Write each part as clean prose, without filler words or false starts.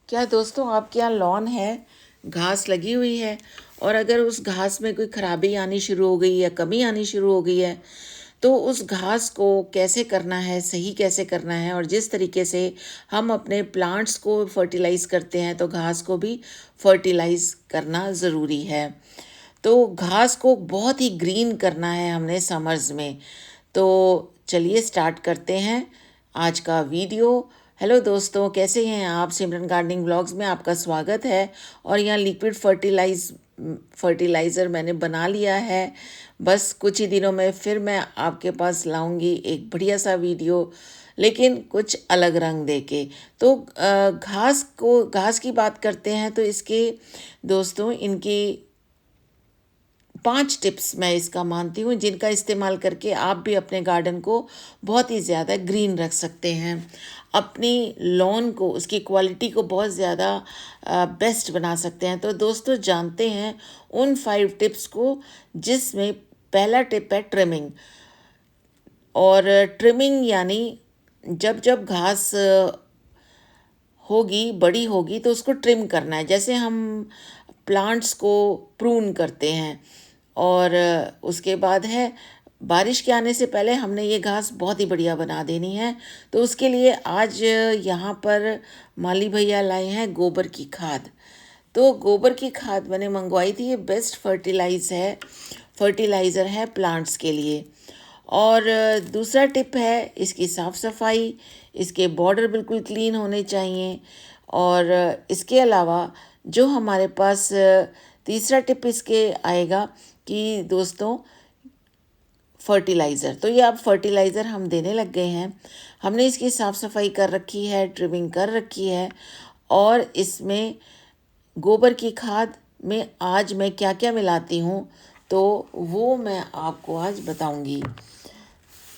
क्या दोस्तों आपके यहाँ लॉन है, घास लगी हुई है और अगर उस घास में कोई खराबी आनी शुरू हो गई है, कमी आनी शुरू हो गई है, तो उस घास को कैसे करना है, सही कैसे करना है। और जिस तरीके से हम अपने प्लांट्स को फर्टिलाइज़ करते हैं तो घास को भी फर्टिलाइज़ करना ज़रूरी है। तो घास को बहुत ही ग्रीन करना है हमने समर्स में। तो चलिए स्टार्ट करते हैं आज का वीडियो। हेलो दोस्तों, कैसे हैं आप? सिमरन गार्डनिंग ब्लॉग्स में आपका स्वागत है। और यहाँ लिक्विड फर्टिलाइज़र मैंने बना लिया है। बस कुछ ही दिनों में फिर मैं आपके पास लाऊंगी एक बढ़िया सा वीडियो, लेकिन कुछ अलग रंग देके। तो घास की बात करते हैं तो इसके दोस्तों इनकी 5 टिप्स मैं इसका मानती हूँ, जिनका इस्तेमाल करके आप भी अपने गार्डन को बहुत ही ज़्यादा ग्रीन रख सकते हैं। अपनी लॉन को, उसकी क्वालिटी को बहुत ज़्यादा बेस्ट बना सकते हैं। तो दोस्तों जानते हैं उन 5 टिप्स को, जिसमें पहला टिप है ट्रिमिंग। और ट्रिमिंग यानी जब जब घास होगी, बड़ी होगी, तो उसको ट्रिम करना है। जैसे हम प्लांट्स को प्रून करते हैं। और उसके बाद है, बारिश के आने से पहले हमने ये घास बहुत ही बढ़िया बना देनी है। तो उसके लिए आज यहाँ पर माली भैया लाए हैं गोबर की खाद। तो गोबर की खाद मैंने मंगवाई थी। ये बेस्ट फर्टिलाइज़र है प्लांट्स के लिए। और दूसरा टिप है इसकी साफ़ सफाई। इसके बॉर्डर बिल्कुल क्लीन होने चाहिए। और इसके अलावा जो हमारे पास तीसरा टिप इसके आएगा कि दोस्तों फर्टिलाइज़र। तो ये अब फर्टिलाइज़र हम देने लग गए हैं। हमने इसकी साफ़ सफाई कर रखी है, ट्रिमिंग कर रखी है। और इसमें गोबर की खाद में आज मैं क्या क्या मिलाती हूँ, तो वो मैं आपको आज बताऊँगी।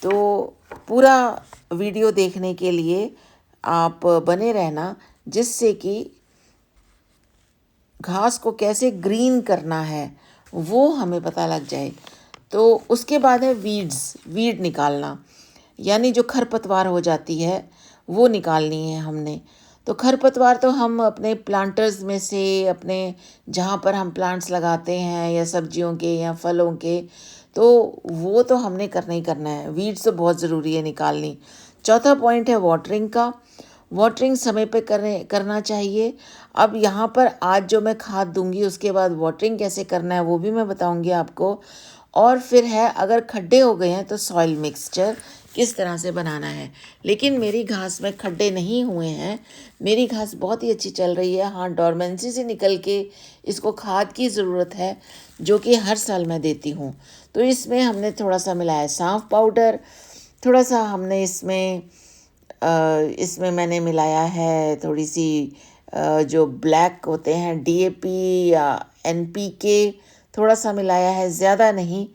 तो पूरा वीडियो देखने के लिए आप बने रहना, जिससे कि घास को कैसे ग्रीन करना है वो हमें पता लग जाए। तो उसके बाद है वीड निकालना, यानी जो खरपतवार हो जाती है वो निकालनी है हमने। तो खरपतवार तो हम अपने प्लांटर्स में से, अपने जहाँ पर हम प्लांट्स लगाते हैं या सब्जियों के या फलों के, तो वो तो हमने करना ही करना है। वीड्स तो बहुत ज़रूरी है निकालनी। चौथा पॉइंट है वाटरिंग का। वाटरिंग समय पे करना चाहिए। अब यहाँ पर आज जो मैं खाद दूंगी उसके बाद वाटरिंग कैसे करना है वो भी मैं बताऊंगी आपको। और फिर है, अगर खड्डे हो गए हैं तो सॉइल मिक्सचर किस तरह से बनाना है। लेकिन मेरी घास में खड्डे नहीं हुए हैं, मेरी घास बहुत ही अच्छी चल रही है। हाँ, डोरमेंसी से निकल के इसको खाद की ज़रूरत है, जो कि हर साल मैं देती हूँ। तो इसमें हमने थोड़ा सा मिलाया साफ पाउडर, थोड़ा सा हमने इसमें मैंने मिलाया है थोड़ी सी जो ब्लैक होते हैं डीएपी या एनपीके, थोड़ा सा मिलाया है, ज़्यादा नहीं,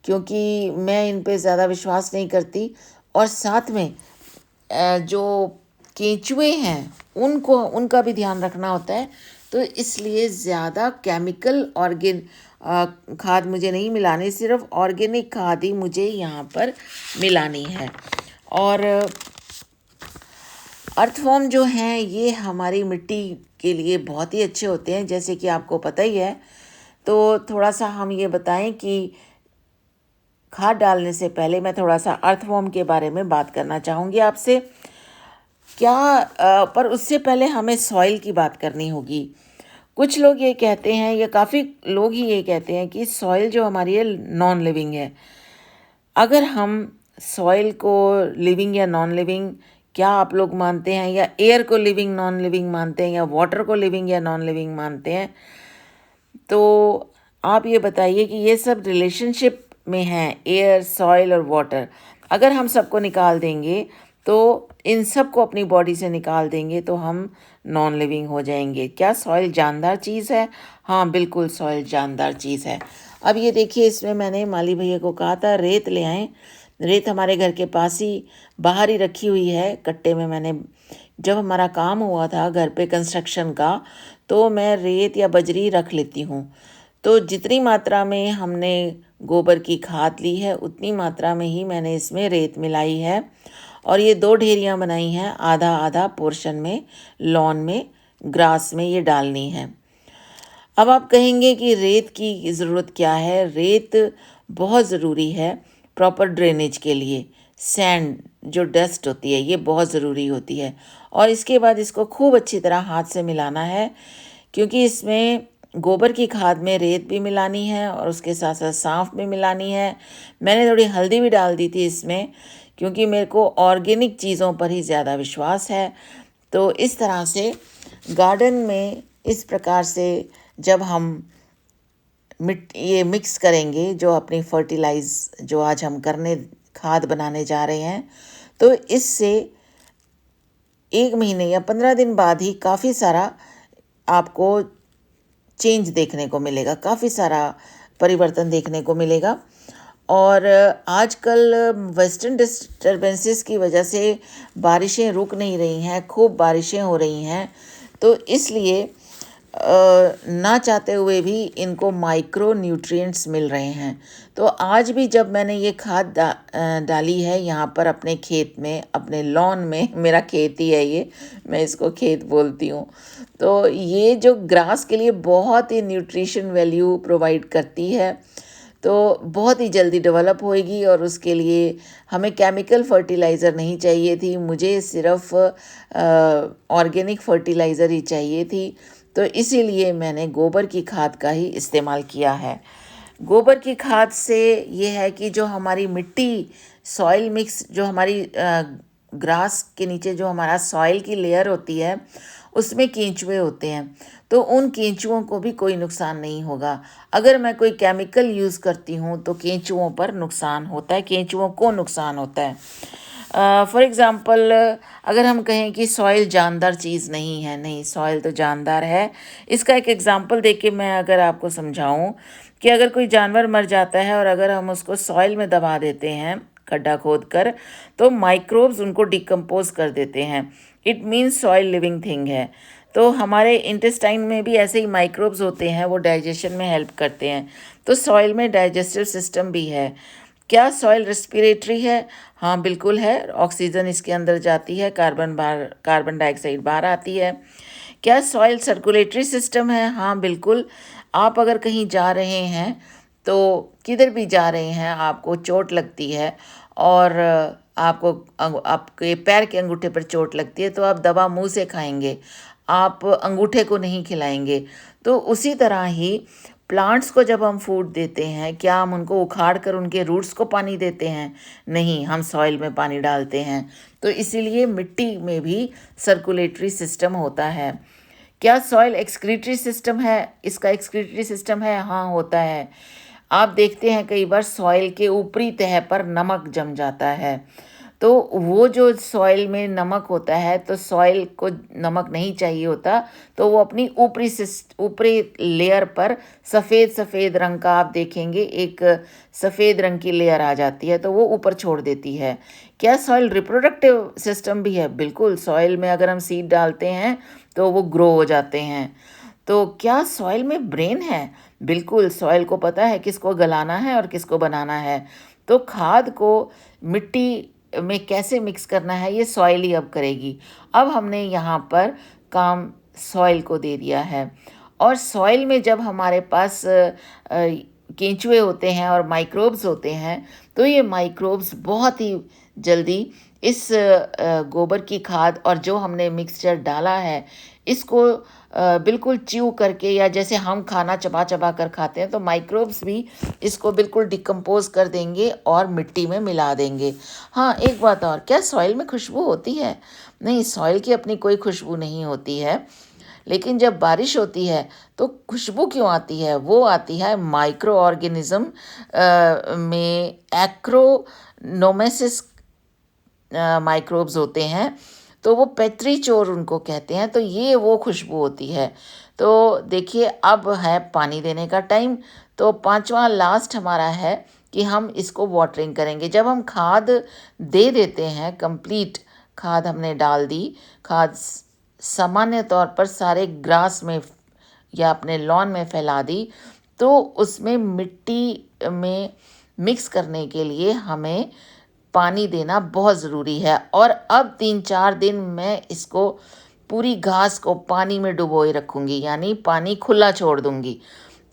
क्योंकि मैं इन पे ज़्यादा विश्वास नहीं करती। और साथ में जो केंचुए हैं उनका भी ध्यान रखना होता है। तो इसलिए ज़्यादा केमिकल खाद मुझे नहीं मिलानी, सिर्फ ऑर्गेनिक खाद ही मुझे यहाँ पर मिलानी है। और अर्थवॉर्म जो हैं ये हमारी मिट्टी के लिए बहुत ही अच्छे होते हैं, जैसे कि आपको पता ही है। तो थोड़ा सा हम ये बताएं कि खाद डालने से पहले मैं थोड़ा सा अर्थवॉर्म के बारे में बात करना चाहूँगी आपसे। पर उससे पहले हमें सॉइल की बात करनी होगी। कुछ लोग ये कहते हैं, या काफ़ी लोग ही ये कहते हैं कि सॉइल जो हमारी है नॉन लिविंग है। अगर हम सॉइल को लिविंग या नॉन लिविंग, क्या आप लोग मानते हैं? या एयर को लिविंग नॉन लिविंग मानते हैं, या वाटर को लिविंग या नॉन लिविंग मानते हैं? तो आप ये बताइए कि ये सब रिलेशनशिप में हैं, एयर, सॉइल और वाटर। अगर हम सबको निकाल देंगे, तो इन सब को अपनी बॉडी से निकाल देंगे तो हम नॉन लिविंग हो जाएंगे। क्या सॉइल जानदार चीज़ है? हाँ बिल्कुल, सॉइल जानदार चीज़ है। अब ये देखिए, इसमें मैंने माली भैया को कहा था रेत ले आएँ। रेत हमारे घर के पास ही बाहर ही रखी हुई है कट्टे में। मैंने जब हमारा काम हुआ था घर पे कंस्ट्रक्शन का, तो मैं रेत या बजरी रख लेती हूँ। तो जितनी मात्रा में हमने गोबर की खाद ली है उतनी मात्रा में ही मैंने इसमें रेत मिलाई है। और ये 2 ढेरियाँ बनाई हैं, आधा आधा पोर्शन में लॉन में ग्रास में ये डालनी है। अब आप कहेंगे कि रेत की ज़रूरत क्या है? रेत बहुत ज़रूरी है प्रॉपर ड्रेनेज के लिए। सैंड जो डस्ट होती है ये बहुत ज़रूरी होती है, और इसके बाद इसको खूब अच्छी तरह हाथ से मिलाना है, क्योंकि इसमें गोबर की खाद में रेत भी मिलानी है और उसके साथ साथ साँफ भी मिलानी है। मैंने थोड़ी हल्दी भी डाल दी थी इसमें, क्योंकि मेरे को ऑर्गेनिक चीज़ों पर ही ज़्यादा विश्वास है। तो इस तरह से गार्डन में इस प्रकार से जब हम ये मिक्स करेंगे, जो अपनी फर्टिलाइज जो आज हम करने खाद बनाने जा रहे हैं, तो इससे 1 महीने या 15 दिन बाद ही काफ़ी सारा आपको चेंज देखने को मिलेगा, काफ़ी सारा परिवर्तन देखने को मिलेगा। और आजकल वेस्टर्न डिस्टर्बेंसेस की वजह से बारिशें रुक नहीं रही हैं, खूब बारिशें हो रही हैं, तो इसलिए ना चाहते हुए भी इनको माइक्रो न्यूट्रिएंट्स मिल रहे हैं। तो आज भी जब मैंने ये खाद डाली है यहाँ पर अपने खेत में, अपने लॉन में, मेरा खेत ही है ये, मैं इसको खेत बोलती हूँ। तो ये जो ग्रास के लिए बहुत ही न्यूट्रिशन वैल्यू प्रोवाइड करती है, तो बहुत ही जल्दी डेवलप होएगी, और उसके लिए हमें केमिकल फर्टिलाइज़र नहीं चाहिए थी, मुझे सिर्फ ऑर्गेनिक फर्टिलाइज़र ही चाहिए थी। तो इसीलिए मैंने गोबर की खाद का ही इस्तेमाल किया है। गोबर की खाद से ये है कि जो हमारी मिट्टी, सॉइल मिक्स, जो हमारी ग्रास के नीचे जो हमारा सॉइल की लेयर होती है, उसमें केंचुए होते हैं, तो उन केंचुओं को भी कोई नुकसान नहीं होगा। अगर मैं कोई केमिकल यूज़ करती हूँ तो केंचुओं पर नुकसान होता है, केंचुओं को नुकसान होता है। फॉर एग्ज़ाम्पल, अगर हम कहें कि सॉइल जानदार चीज़ नहीं है, नहीं, सॉइल तो जानदार है। इसका एक एग्ज़ाम्पल दे के मैं अगर आपको समझाऊं कि अगर कोई जानवर मर जाता है और अगर हम उसको सॉइल में दबा देते हैं, खड्डा खोद कर, तो माइक्रोब्स उनको डिकम्पोज कर देते हैं। It means soil living thing है। तो हमारे इंटेस्टाइन में भी ऐसे ही माइक्रोब्स होते हैं, वो डाइजेशन में हेल्प करते हैं। तो सॉइल में डाइजेस्टिव सिस्टम भी है। क्या सॉइल रेस्पिरेटरी है? हाँ, बिल्कुल है। ऑक्सीजन इसके अंदर जाती है, कार्बन डाइऑक्साइड बाहर आती है। क्या सॉइल सर्कुलेटरी सिस्टम है? हाँ, बिल्कुल। आप अगर कहीं जा रहे हैं, तो किधर भी जा रहे हैं, आपको चोट लगती है और आपके पैर के अंगूठे पर चोट लगती है, तो आप दवा मुंह से खाएंगे, आप अंगूठे को नहीं खिलाएंगे। तो उसी तरह ही प्लांट्स को जब हम फूड देते हैं, क्या हम उनको उखाड़ कर उनके रूट्स को पानी देते हैं? नहीं, हम सॉइल में पानी डालते हैं। तो इसीलिए मिट्टी में भी सर्कुलेटरी सिस्टम होता है। क्या सॉइल एक्सक्रीटरी सिस्टम है? इसका एक्सक्रीटरी सिस्टम है, हाँ, होता है। आप देखते हैं कई बार सॉइल के ऊपरी तह पर नमक जम जाता है, तो वो जो सॉइल में नमक होता है, तो सॉइल को नमक नहीं चाहिए होता, तो वो अपनी ऊपरी लेयर पर सफ़ेद सफ़ेद रंग का आप देखेंगे, एक सफ़ेद रंग की लेयर आ जाती है, तो वो ऊपर छोड़ देती है। क्या सॉइल रिप्रोडक्टिव सिस्टम भी है? बिल्कुल। सॉइल में अगर हम सीड डालते हैं तो वो ग्रो हो जाते हैं। तो क्या सॉइल में ब्रेन है? बिल्कुल। सॉइल को पता है किसको गलाना है और किसको बनाना है। तो खाद को मिट्टी में कैसे मिक्स करना है, ये सॉइल ही अब करेगी। अब हमने यहाँ पर काम सॉइल को दे दिया है, और सॉइल में जब हमारे पास केंचुए होते हैं और माइक्रोब्स होते हैं, तो ये माइक्रोब्स बहुत ही जल्दी इस गोबर की खाद और जो हमने मिक्सचर डाला है, इसको बिल्कुल च्यू करके, या जैसे हम खाना चबा चबा कर खाते हैं, तो माइक्रोब्स भी इसको बिल्कुल डिकम्पोज कर देंगे और मिट्टी में मिला देंगे। हाँ, एक बात और, क्या सॉइल में खुशबू होती है? नहीं, सॉइल की अपनी कोई खुशबू नहीं होती है, लेकिन जब बारिश होती है तो खुशबू क्यों आती है? वो आती है माइक्रो ऑर्गेनिज्म में एक्रोनोमेसिस माइक्रोब्स होते हैं, तो वो पेट्री चोर उनको कहते हैं, तो ये वो खुशबू होती है। तो देखिए, अब है पानी देने का टाइम, तो पांचवा लास्ट हमारा है कि हम इसको वाटरिंग करेंगे। जब हम खाद दे देते हैं, कंप्लीट खाद हमने डाल दी, खाद सामान्य तौर पर सारे ग्रास में या अपने लॉन में फैला दी, तो उसमें मिट्टी में मिक्स करने के लिए हमें पानी देना बहुत ज़रूरी है। और अब 3-4 दिन मैं इसको पूरी घास को पानी में डुबोए रखूँगी, यानी पानी खुला छोड़ दूँगी।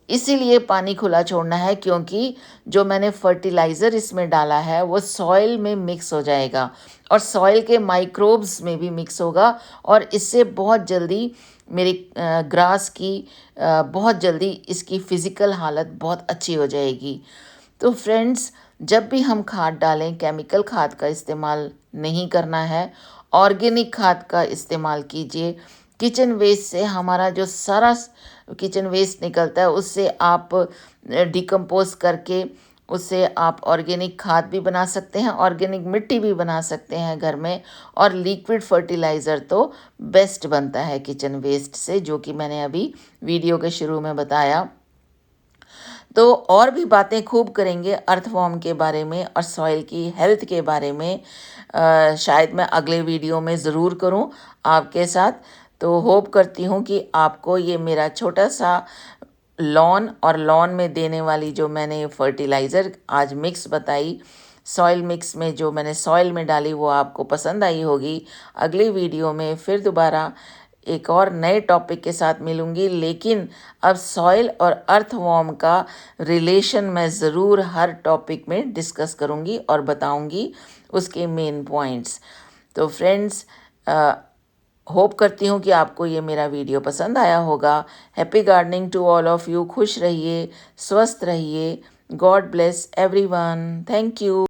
इसीलिए पानी खुला छोड़ना है क्योंकि जो मैंने फर्टिलाइज़र इसमें डाला है वो सॉइल में मिक्स हो जाएगा और सॉइल के माइक्रोब्स में भी मिक्स होगा और इससे बहुत जल्दी मेरी ग्रास की बहुत जल्दी इसकी फ़िज़िकल हालत बहुत अच्छी हो जाएगी। तो फ्रेंड्स, जब भी हम खाद डालें केमिकल खाद का इस्तेमाल नहीं करना है, ऑर्गेनिक खाद का इस्तेमाल कीजिए। किचन वेस्ट से हमारा जो सारा किचन वेस्ट निकलता है उससे आप डिकम्पोज़ करके उससे आप ऑर्गेनिक खाद भी बना सकते हैं, ऑर्गेनिक मिट्टी भी बना सकते हैं घर में। और लिक्विड फर्टिलाइज़र तो बेस्ट बनता है किचन वेस्ट से, जो कि मैंने अभी वीडियो के शुरू में बताया। तो और भी बातें खूब करेंगे अर्थवॉर्म के बारे में और सॉइल की हेल्थ के बारे में। शायद मैं अगले वीडियो में ज़रूर करूं आपके साथ। तो होप करती हूं कि आपको ये मेरा छोटा सा लॉन और लॉन में देने वाली जो मैंने फर्टिलाइज़र आज मिक्स बताई, सॉइल मिक्स में जो मैंने सॉइल में डाली, वो आपको पसंद आई होगी। अगली वीडियो में फिर दोबारा एक और नए टॉपिक के साथ मिलूँगी, लेकिन अब सॉइल और अर्थवॉर्म का रिलेशन मैं ज़रूर हर टॉपिक में डिस्कस करूँगी और बताऊँगी उसके मेन पॉइंट्स। तो फ्रेंड्स, होप करती हूँ कि आपको ये मेरा वीडियो पसंद आया होगा। Happy gardening to all of you. खुश रहिए, स्वस्थ रहिए। God bless everyone. Thank you.